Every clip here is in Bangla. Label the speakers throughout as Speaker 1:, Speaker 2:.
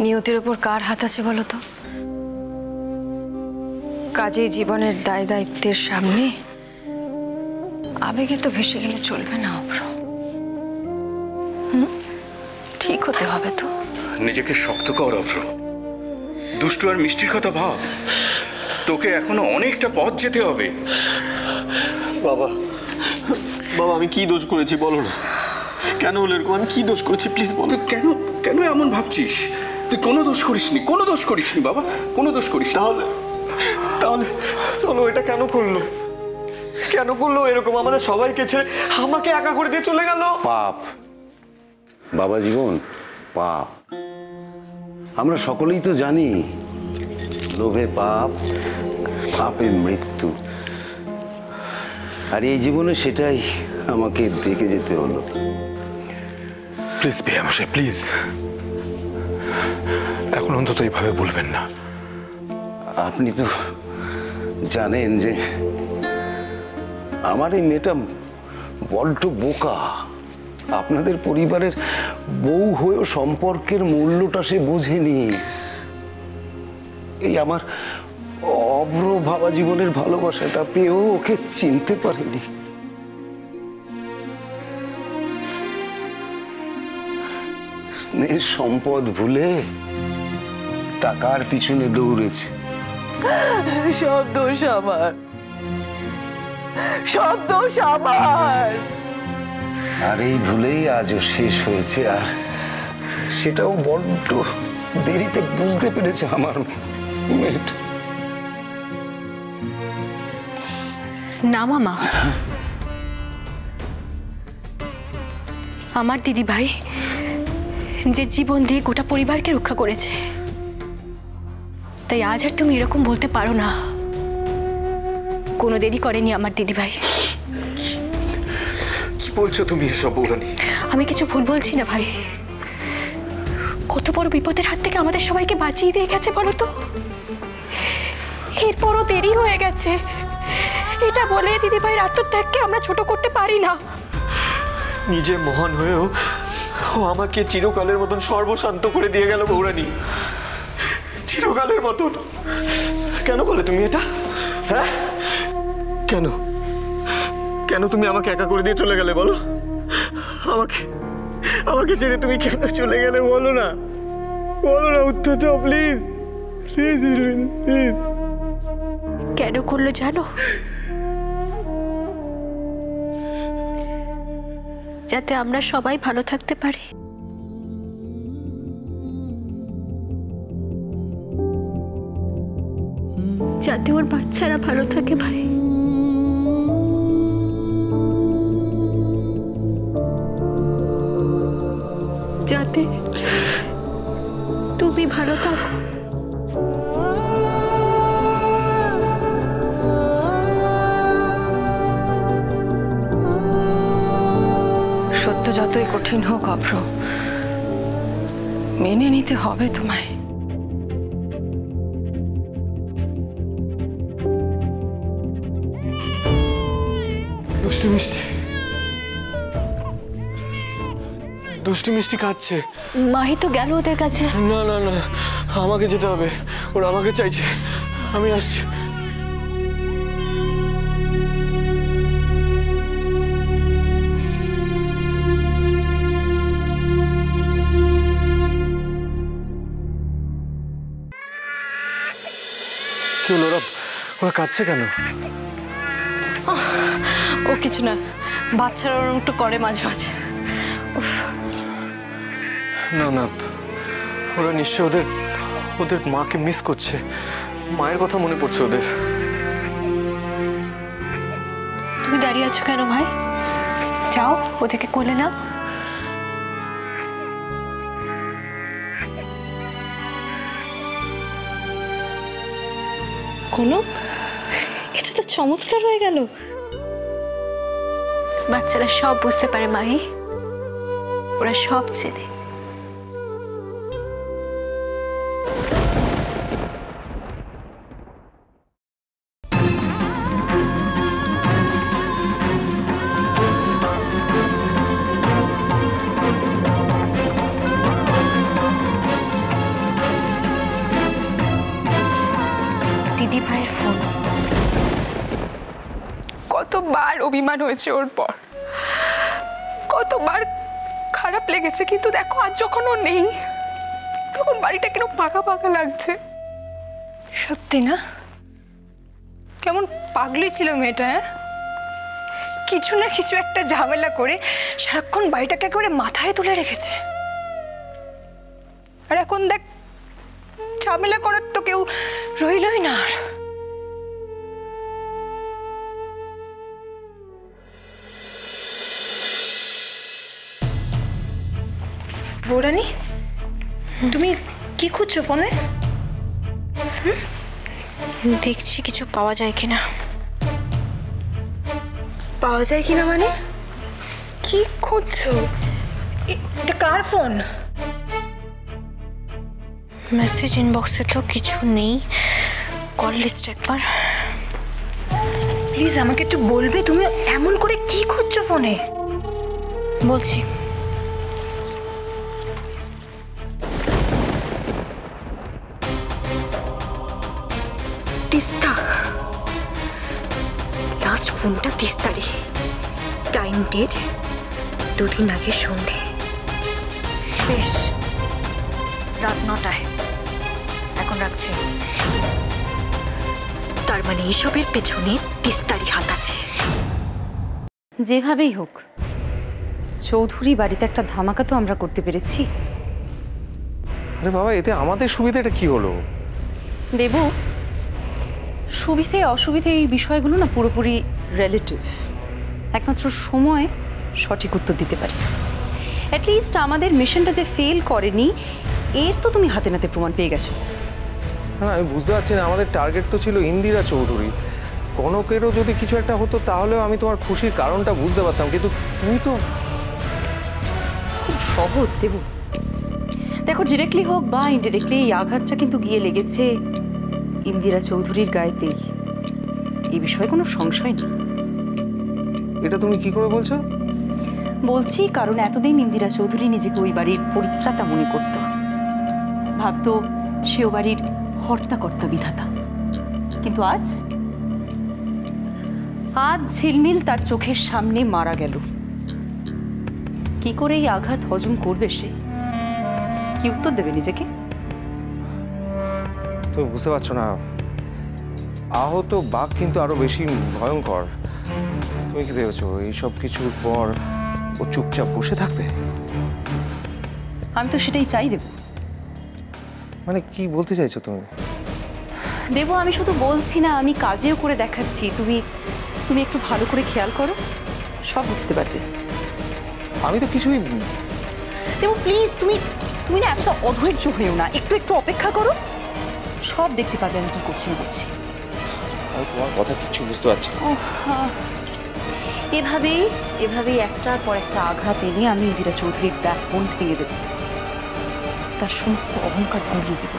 Speaker 1: নিয়তির উপর কার হাত আছে বলো তো? কাজেই জীবনের দায় দায়িত্বের সামনে আবেগে তো ভেসে গেলে চলবে না অভ্র। ঠিক হতে হবে তো।
Speaker 2: নিজেকে শক্ত কর অভ্র। দুষ্টু আর মিষ্টির কথা ভাব। তোকে এখনো অনেকটা পথ যেতে হবে।
Speaker 3: বাবা বাবা আমি কি দোষ করেছি বলো না? কেন হলো এরকম? আমি কি দোষ করেছি প্লিজ বলো।
Speaker 2: কেন কেন এমন ভাবছিস? তুই কোনো দোষ করিসনি, কোনো দোষ করিসনি বাবা, কোনো দোষ করিস।
Speaker 3: তাহলে তাহলে তাহলে এটা কেন করলো? কেন করলো এরকম? আমাদের সবাইকে ছেড়ে আমাকে একা করে দিয়ে চলে গেল।
Speaker 4: পাপ বাবা জীবন, পাপ। আমরা সকলেই তো জানি লোভে পাপ, পাপে মৃত্যু। আর এই জীবনে সেটাই আমাকে দেখে যেতে হলো।
Speaker 5: প্লিজ বেয়ামশাই, প্লিজ এখন অন্তত এইভাবে বলবেন না।
Speaker 4: আপনি তো জানেন যে আমার এই মেয়েটা বড্ড বোকা। আপনাদের পরিবারের বউ হয়েও সম্পর্কের মূল্যটা সে বোঝেনি। এই আমার অভ্র ভাবা জীবনের ভালোবাসাটা পেয়েও ওকে চিনতে পারেনি। স্নেহ সম্পদ ভুলে টাকার পিছনে দৌড়েছে।
Speaker 6: সব দোষ আমার, সব দোষ আমার।
Speaker 4: আর এই ভুলেই আজও শেষ হয়েছে। আর সেটাও বড্ড দেরিতে বুঝতে পেরেছে আমার মেয়েটা।
Speaker 1: না মামা, আমার দিদি ভাই যে জীবন দিয়ে গোটা পরিবারকে রক্ষা করেছে, তাই আজ আর তুমি এরকম বলতে পারো না। কোনো দেরি করেনি আমার দিদি ভাই।
Speaker 3: কি বলছো তুমি এসব বৌরানী?
Speaker 1: আমি কিছু ভুল বলছি না ভাই। কত বড় বিপদের হাত থেকে আমাদের সবাইকে বাঁচিয়ে দিয়ে গেছে বলো তো। এরপরও দেরি হয়ে গেছে, এটা বলে দিদি ভাইয়ের আত্মত্যাগকে আমরা ছোট করতে পারি না।
Speaker 3: নিজে মহান হয়েও ও আমাকে চিরকালের মতন সর্বশান্ত করে দিয়ে গেল বৌরানী। চিরকালের মতন। কেন করলে তুমি এটা? হ্যাঁ কেন? কেন তুমি আমাকে একা করে দিয়ে চলে গেলে বলো? আমাকে আমাকে ছেড়ে তুমি কেন চলে গেলে বলো না? বলো না, উত্তর দাও প্লিজ, প্লিজ প্লিজ।
Speaker 1: কেন করলো জানো? যাতে আমরা সবাই ভালো থাকতে পারি। যাতে ওর বাচ্চারা ভালো থাকে ভাই। যাতে তুমি ভালো থাকো। সত্য যতই কঠিন হোক অভ্র, মেনে নিতে হবে তোমায়।
Speaker 3: দুষ্টু মিষ্টি, দুষ্টু মিষ্টি কাঁদছে।
Speaker 1: মাহি তো গেল ওদের কাছে।
Speaker 3: না না না, আমাকে যেতে হবে। ওরা আমাকে চাইছে, আমি আসছি। কি হলো? ওরা কাঁদছে কেন?
Speaker 1: ও কিছু না, বাচ্চারা ওরকম একটু করে মাঝে মাঝে।
Speaker 3: না না, ওরা নিশ্চয় ওদের ওদের মাকে মিস করছে। মায়ের কথা মনে পড়ছে ওদের।
Speaker 1: তুমি দাঁড়িয়ে আছো কেন ভাই? যাও ওদেরকে কোলে নাও। কনক, এটা তো চমৎকার হয়ে গেল। বাচ্চারা সব বুঝতে পারে মাহি, ওরা সব চেনে। কতবার অভিমান হয়েছে ওর পর, কতবার খারাপ লেগেছে, কিন্তু দেখো আজ যখন ও নেই তখন বাড়িটা কেন ফাঁকা ফাঁকা লাগছে।
Speaker 7: সত্যি না, কেমন পাগলি ছিল মেয়েটা। হ্যাঁ, কিছু না কিছু একটা ঝামেলা করে সারাক্ষণ বাড়িটাকে একেবারে মাথায় তুলে রেখেছে। আর এখন দেখ, ঝামেলা করার তো কেউ রইলই না আর। বৌরানী, তুমি কি খুঁজছো ফোনে?
Speaker 1: দেখছি কিছু পাওয়া যায় কিনা।
Speaker 7: পাওয়া যায় কিনা মানে? কি খুঁজছো? এটা কার ফোন?
Speaker 1: মেসেজ ইনবক্সে তো কিছু নেই, কল লিস্ট একবার।
Speaker 7: প্লিজ আমাকে একটু বলবে তুমি এমন করে কি খুঁজছো ফোনে?
Speaker 1: বলছি। তিস্তা, লাস্ট ফোনটা তিস্তারই, টাইম ডেট 2 দিন আগে সন্ধে,
Speaker 7: বেশ, রাত 9টায়। এখন রাখছি।
Speaker 1: তার মানে এসবের পেছনে তিস্তারই হাত আছে।
Speaker 8: যেভাবেই হোক চৌধুরী বাড়িতে একটা ধামাকা তো আমরা করতে পেরেছি।
Speaker 3: আরে বাবা, এতে আমাদের সুবিধাটা কি হলো?
Speaker 8: দেবু, সুবিধে অসুবিধে এই বিষয়গুলো না পুরোপুরি রিলেটিভ। একমাত্র সময় সঠিক উত্তর দিতে পারি। অ্যাটলিস্ট আমাদের মিশনটা যে ফেল করেনি এর তো তুমি হাতে নাতে প্রমাণ পেয়ে গেছো।
Speaker 3: না, আমি বুঝতে পারছি না, আমাদের টার্গেট তো ছিল ইন্দিরা চৌধুরী। কনকেরও যদি কিছু একটা হতো তাহলেও আমি তোমার খুশির কারণটা বুঝতে পারতাম, কিন্তু তুমি তো
Speaker 8: খুব সহজ দেবু। দেখো, ডিরেক্টলি হোক বা ইনডিরেক্টলি এই আঘাতটা কিন্তু গিয়ে লেগেছে ইন্দিরা চৌধুরীর গায়েতেই, এই বিষয়ে কোনো সংশয় নেই।
Speaker 3: এটা তুমি কি করে বলছো?
Speaker 8: বলছি কারণ এতদিন ইন্দিরা চৌধুরী নিজেকে ওই বাড়ির পরিত্রাতা মনে করত, ভাবতো সে ও বাড়ির হর্তাকর্তা বিধাতা। কিন্তু আজ ঝিলমিল তার চোখের সামনে মারা গেল। কি করে এই আঘাত হজম করবে সে? কি উত্তর দেবে নিজেকে?
Speaker 3: তুমি বুঝতে পারছো না, আহত বাঘ কিন্তু আরো বেশি ভয়ঙ্কর। তুমি কি ভেবেছো এইসব কিছুর পর ও চুপচাপ বসে থাকবে?
Speaker 8: আমি তো সেটাই চাই দেব।
Speaker 3: মানে কি বলতে চাইছো তুমি?
Speaker 8: দেব, আমি শুধু বলছি না, আমি কাজেও করে দেখাচ্ছি। তুমি তুমি একটু ভালো করে খেয়াল করো, সব বুঝতে পারবে।
Speaker 3: আমি তো কিছুই।
Speaker 8: দেব প্লিজ, তুমি তুমি না এতটা অধৈর্য হয়েও না, একটু একটু অপেক্ষা করো, সব দেখতে পাবে আমি কি করছি না করছি।
Speaker 3: আমি তোমার কথা কিছু বুঝতে পারছি না।
Speaker 8: এভাবেই একটার পর একটা আঘাত এনে আমি ইন্দিরা চৌধুরীর ব্যাকবোন ভেঙে দেব, তার সমস্ত অহংকার গুলিয়ে দেব।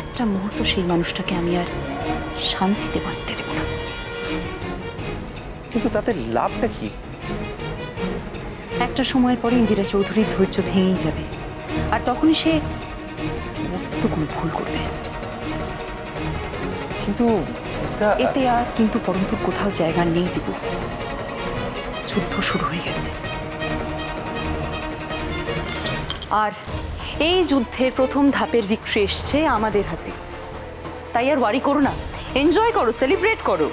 Speaker 8: একটা মুহূর্ত সেই মানুষটাকে আমি আর শান্তিতে বাঁচতে দেব না।
Speaker 3: কিন্তু তাতে লাভটা কি?
Speaker 8: একটা সময়ের পরে ইন্দিরা চৌধুরীর ধৈর্য ভেঙেই যাবে, আর তখনই সে মস্তগুলো ভুল করবে।
Speaker 3: কিন্তু
Speaker 8: এতে আর কিন্তু পরন্তু কোথাও জায়গা নেই দেব। যুদ্ধ শুরু হয়ে গেছে, আর এই যুদ্ধের প্রথম ধাপের ভিক্টরি এসছে আমাদের হাতে। তাই আর ওয়ারি করো না, এনজয় করো, সেলিব্রেট করো।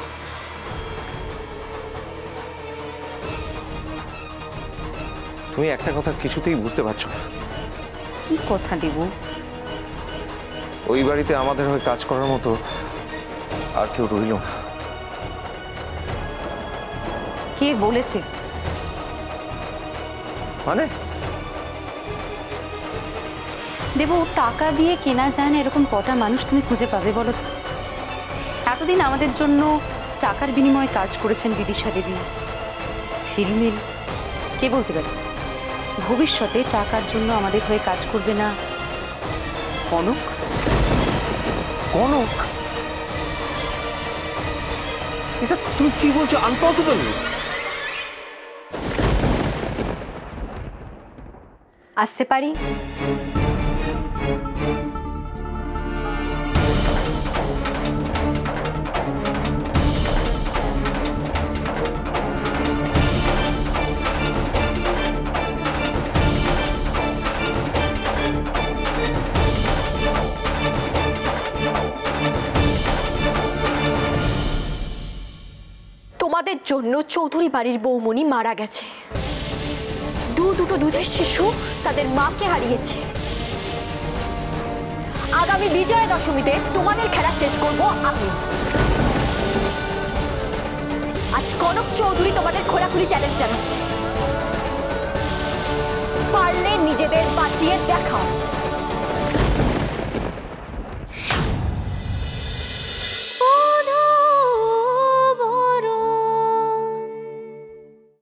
Speaker 3: তুমি একটা কথা কিছুতেই বুঝতে পারছো না।
Speaker 8: কি কথা দেব?
Speaker 3: ওই বাড়িতে আমাদের হয়ে কাজ করার মতো আর কেউ রইল না।
Speaker 8: কে বলেছে?
Speaker 3: মানে
Speaker 8: দেব, টাকা দিয়ে কেনা যায় না এরকম কটা মানুষ তুমি খুঁজে পাবে বলো তো? এতদিন আমাদের জন্য টাকার বিনিময়ে কাজ করেছেন বিদিশা দেবী, ঝিলমিল। কে বলতে পারে ভবিষ্যতে টাকার জন্য আমাদের হয়ে কাজ করবে না কনক?
Speaker 3: কনক? এটা তুমি কি বলছো? আনপসিবল।
Speaker 1: আসতে পারি? জন্য চৌধুরী বাড়ির বৌমনি মারা গেছে। দুটো দুধের শিশু তাদের মাকে হারিয়েছে। আগামী বিজয়া দশমীতে তোমাদের খেলা শেষ করব আমি। আজ কনক চৌধুরী তোমাদের খোলাখুলি চ্যালেঞ্জ জানাচ্ছে, পারলে নিজেদের বাঁচিয়ে দেখাও।